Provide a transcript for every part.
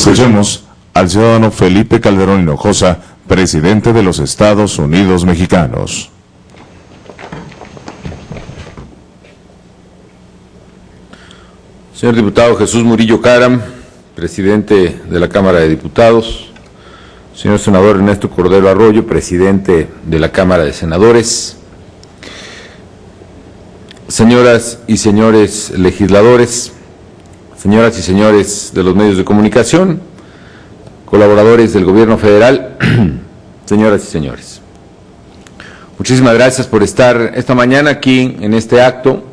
Escuchemos al ciudadano Felipe Calderón Hinojosa, presidente de los Estados Unidos Mexicanos. Señor diputado Jesús Murillo Caram, presidente de la Cámara de Diputados. Señor senador Ernesto Cordero Arroyo, presidente de la Cámara de Senadores. Señoras y señores legisladores, señoras y señores de los medios de comunicación, colaboradores del Gobierno Federal, señoras y señores. Muchísimas gracias por estar esta mañana aquí en este acto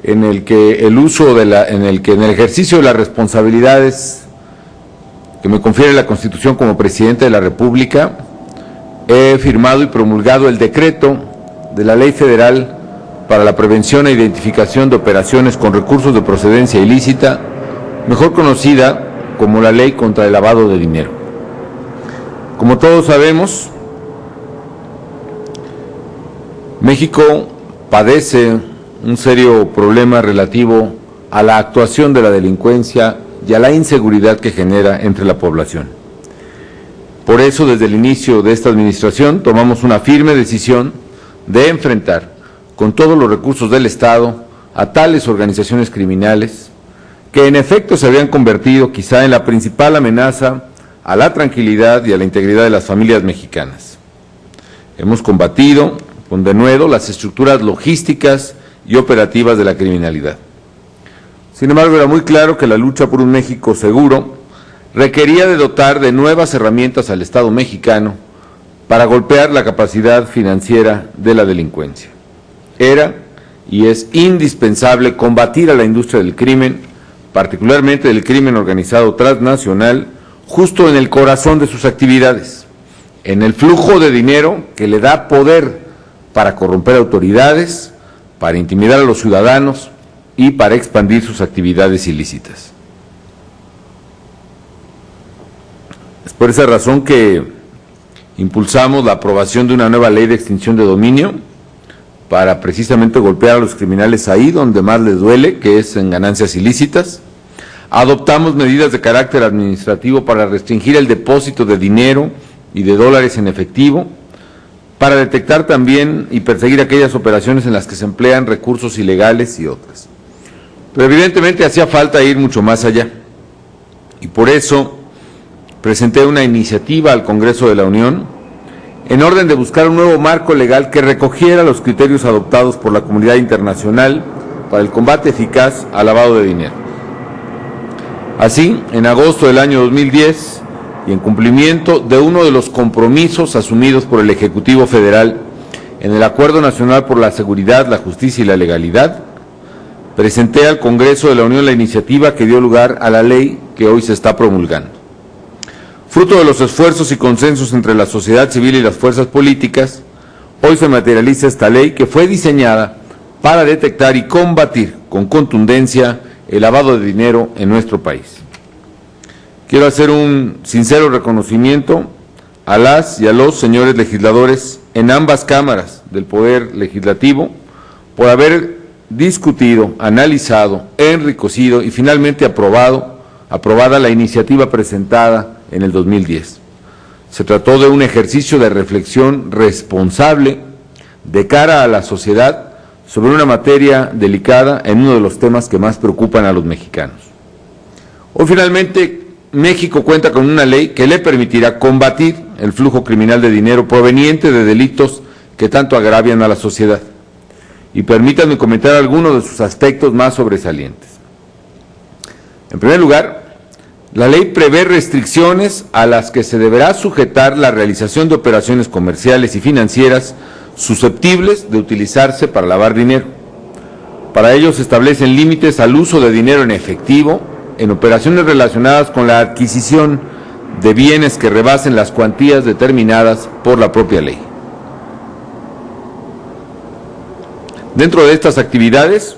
en el que en el ejercicio de las responsabilidades que me confiere la Constitución como presidente de la República, he firmado y promulgado el decreto de la Ley Federal para la prevención e identificación de operaciones con recursos de procedencia ilícita, mejor conocida como la Ley contra el Lavado de Dinero. Como todos sabemos, México padece un serio problema relativo a la actuación de la delincuencia y a la inseguridad que genera entre la población. Por eso, desde el inicio de esta administración, tomamos una firme decisión de enfrentar con todos los recursos del Estado a tales organizaciones criminales que en efecto se habían convertido quizá en la principal amenaza a la tranquilidad y a la integridad de las familias mexicanas. Hemos combatido con denuedo las estructuras logísticas y operativas de la criminalidad. Sin embargo, era muy claro que la lucha por un México seguro requería de dotar de nuevas herramientas al Estado mexicano para golpear la capacidad financiera de la delincuencia. Era y es indispensable combatir a la industria del crimen, particularmente del crimen organizado transnacional, justo en el corazón de sus actividades, en el flujo de dinero que le da poder para corromper autoridades, para intimidar a los ciudadanos y para expandir sus actividades ilícitas. Es por esa razón que impulsamos la aprobación de una nueva ley de extinción de dominio para precisamente golpear a los criminales ahí donde más les duele, que es en ganancias ilícitas. Adoptamos medidas de carácter administrativo para restringir el depósito de dinero y de dólares en efectivo, para detectar también y perseguir aquellas operaciones en las que se emplean recursos ilegales y otras. Pero evidentemente hacía falta ir mucho más allá, y por eso presenté una iniciativa al Congreso de la Unión en orden de buscar un nuevo marco legal que recogiera los criterios adoptados por la comunidad internacional para el combate eficaz al lavado de dinero. Así, en agosto del año 2010, y en cumplimiento de uno de los compromisos asumidos por el Ejecutivo Federal en el Acuerdo Nacional por la Seguridad, la Justicia y la Legalidad, presenté al Congreso de la Unión la iniciativa que dio lugar a la ley que hoy se está promulgando. Fruto de los esfuerzos y consensos entre la sociedad civil y las fuerzas políticas, hoy se materializa esta ley que fue diseñada para detectar y combatir con contundencia el lavado de dinero en nuestro país. Quiero hacer un sincero reconocimiento a las y a los señores legisladores en ambas cámaras del Poder Legislativo por haber discutido, analizado, enriquecido y finalmente aprobada la iniciativa presentada en el 2010. Se trató de un ejercicio de reflexión responsable de cara a la sociedad sobre una materia delicada en uno de los temas que más preocupan a los mexicanos. Hoy finalmente México cuenta con una ley que le permitirá combatir el flujo criminal de dinero proveniente de delitos que tanto agravian a la sociedad. Y permítanme comentar algunos de sus aspectos más sobresalientes. En primer lugar, la ley prevé restricciones a las que se deberá sujetar la realización de operaciones comerciales y financieras susceptibles de utilizarse para lavar dinero. Para ello se establecen límites al uso de dinero en efectivo en operaciones relacionadas con la adquisición de bienes que rebasen las cuantías determinadas por la propia ley. Dentro de estas actividades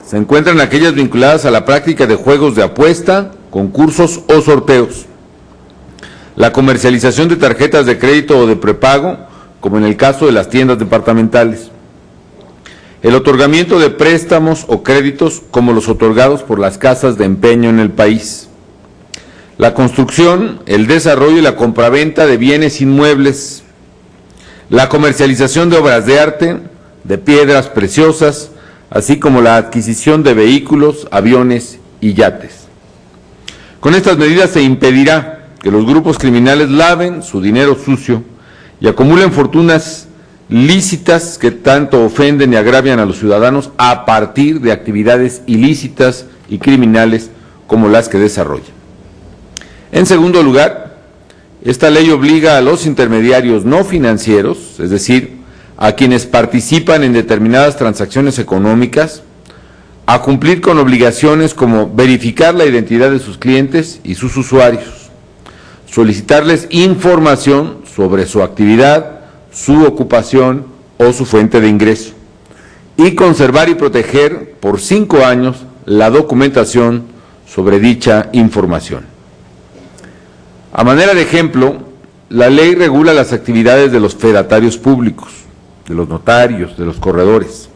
se encuentran aquellas vinculadas a la práctica de juegos de apuesta, concursos o sorteos, la comercialización de tarjetas de crédito o de prepago, como en el caso de las tiendas departamentales, el otorgamiento de préstamos o créditos como los otorgados por las casas de empeño en el país, la construcción, el desarrollo y la compraventa de bienes inmuebles, la comercialización de obras de arte, de piedras preciosas, así como la adquisición de vehículos, aviones y yates. Con estas medidas se impedirá que los grupos criminales laven su dinero sucio y acumulen fortunas lícitas que tanto ofenden y agravian a los ciudadanos a partir de actividades ilícitas y criminales como las que desarrollan. En segundo lugar, esta ley obliga a los intermediarios no financieros, es decir, a quienes participan en determinadas transacciones económicas, a cumplir con obligaciones como verificar la identidad de sus clientes y sus usuarios, solicitarles información sobre su actividad, su ocupación o su fuente de ingreso, y conservar y proteger por 5 años la documentación sobre dicha información. A manera de ejemplo, la ley regula las actividades de los fedatarios públicos, de los notarios, de los corredores.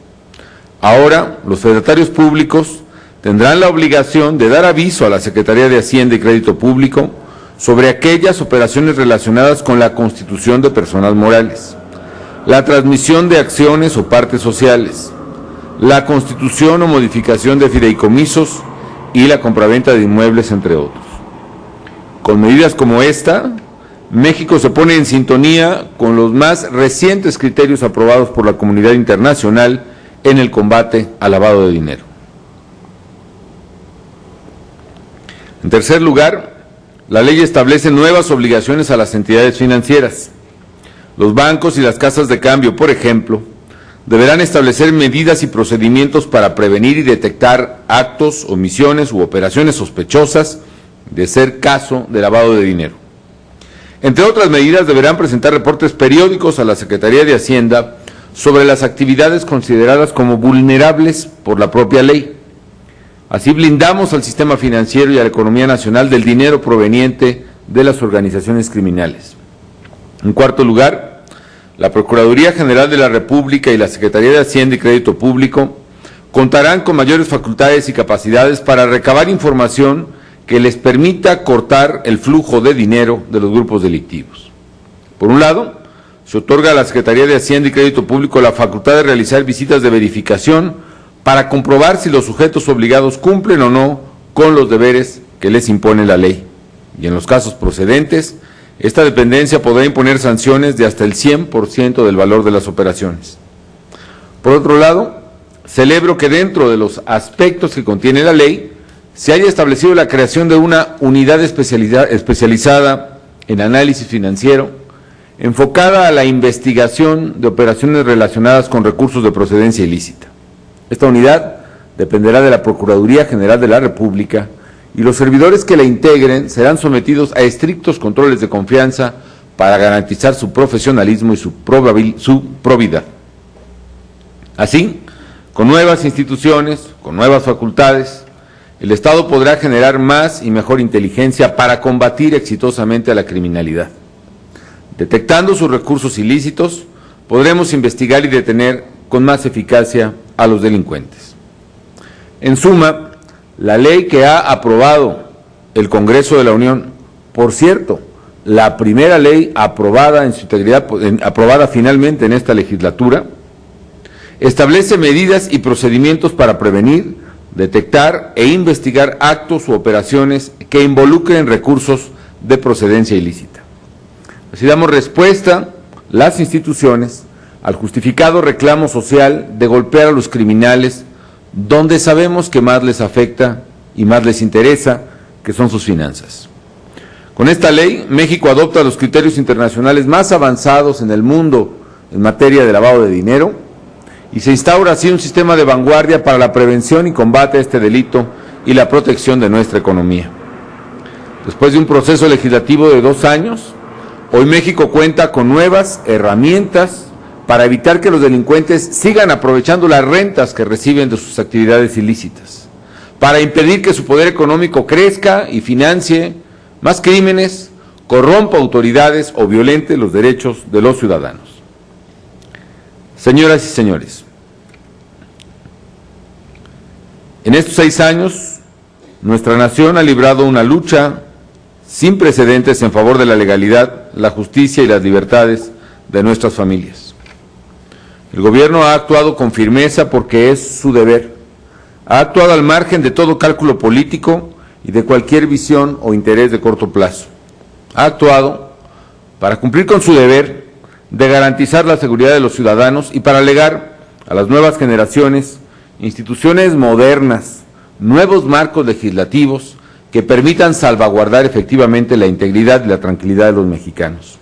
Ahora, los fedatarios públicos tendrán la obligación de dar aviso a la Secretaría de Hacienda y Crédito Público sobre aquellas operaciones relacionadas con la constitución de personas morales, la transmisión de acciones o partes sociales, la constitución o modificación de fideicomisos y la compraventa de inmuebles, entre otros. Con medidas como esta, México se pone en sintonía con los más recientes criterios aprobados por la comunidad internacional en el combate al lavado de dinero. En tercer lugar, la ley establece nuevas obligaciones a las entidades financieras. Los bancos y las casas de cambio, por ejemplo, deberán establecer medidas y procedimientos para prevenir y detectar actos, omisiones u operaciones sospechosas de ser caso de lavado de dinero. Entre otras medidas, deberán presentar reportes periódicos a la Secretaría de Hacienda sobre las actividades consideradas como vulnerables por la propia ley. Así blindamos al sistema financiero y a la economía nacional del dinero proveniente de las organizaciones criminales. En cuarto lugar, la Procuraduría General de la República y la Secretaría de Hacienda y Crédito Público contarán con mayores facultades y capacidades para recabar información que les permita cortar el flujo de dinero de los grupos delictivos. Por un lado, se otorga a la Secretaría de Hacienda y Crédito Público la facultad de realizar visitas de verificación para comprobar si los sujetos obligados cumplen o no con los deberes que les impone la ley. Y en los casos procedentes, esta dependencia podrá imponer sanciones de hasta el 100% del valor de las operaciones. Por otro lado, celebro que dentro de los aspectos que contiene la ley, se haya establecido la creación de una unidad especializada en análisis financiero, enfocada a la investigación de operaciones relacionadas con recursos de procedencia ilícita. Esta unidad dependerá de la Procuraduría General de la República y los servidores que la integren serán sometidos a estrictos controles de confianza para garantizar su profesionalismo y su probidad. Así, con nuevas instituciones, con nuevas facultades, el Estado podrá generar más y mejor inteligencia para combatir exitosamente a la criminalidad. Detectando sus recursos ilícitos, podremos investigar y detener con más eficacia a los delincuentes. En suma, la ley que ha aprobado el Congreso de la Unión, por cierto, la primera ley aprobada en su integridad, aprobada finalmente en esta legislatura, establece medidas y procedimientos para prevenir, detectar e investigar actos u operaciones que involucren recursos de procedencia ilícita. Así damos respuesta, las instituciones, al justificado reclamo social de golpear a los criminales donde sabemos que más les afecta y más les interesa, que son sus finanzas. Con esta ley, México adopta los criterios internacionales más avanzados en el mundo en materia de lavado de dinero, y se instaura así un sistema de vanguardia para la prevención y combate a este delito y la protección de nuestra economía. Después de un proceso legislativo de 2 años, hoy México cuenta con nuevas herramientas para evitar que los delincuentes sigan aprovechando las rentas que reciben de sus actividades ilícitas, para impedir que su poder económico crezca y financie más crímenes, corrompa autoridades o violente los derechos de los ciudadanos. Señoras y señores, en estos 6 años, nuestra nación ha librado una lucha sin precedentes en favor de la legalidad, la justicia y las libertades de nuestras familias. El gobierno ha actuado con firmeza porque es su deber. Ha actuado al margen de todo cálculo político y de cualquier visión o interés de corto plazo. Ha actuado para cumplir con su deber de garantizar la seguridad de los ciudadanos y para legar a las nuevas generaciones instituciones modernas, nuevos marcos legislativos que permitan salvaguardar efectivamente la integridad y la tranquilidad de los mexicanos.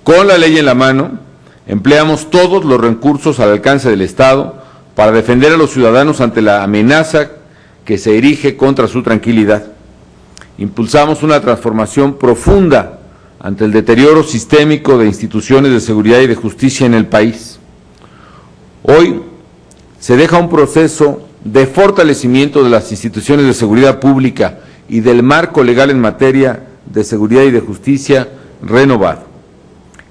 Con la ley en la mano, empleamos todos los recursos al alcance del Estado para defender a los ciudadanos ante la amenaza que se erige contra su tranquilidad. Impulsamos una transformación profunda ante el deterioro sistémico de instituciones de seguridad y de justicia en el país. Hoy se deja un proceso de fortalecimiento de las instituciones de seguridad pública y del marco legal en materia de seguridad y de justicia renovado.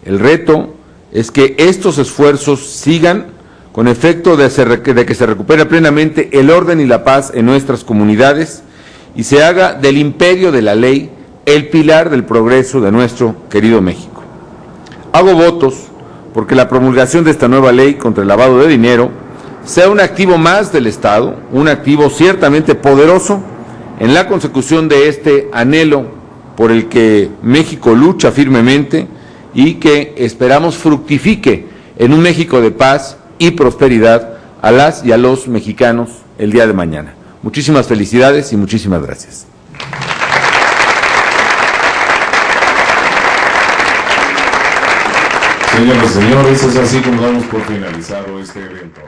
El reto es que estos esfuerzos sigan con efecto de que se recupere plenamente el orden y la paz en nuestras comunidades y se haga del imperio de la ley el pilar del progreso de nuestro querido México. Hago votos porque la promulgación de esta nueva ley contra el lavado de dinero sea un activo más del Estado, un activo ciertamente poderoso en la consecución de este anhelo por el que México lucha firmemente y que esperamos fructifique en un México de paz y prosperidad a las y a los mexicanos el día de mañana. Muchísimas felicidades y muchísimas gracias. Señoras y señores, es así como damos por finalizado este evento.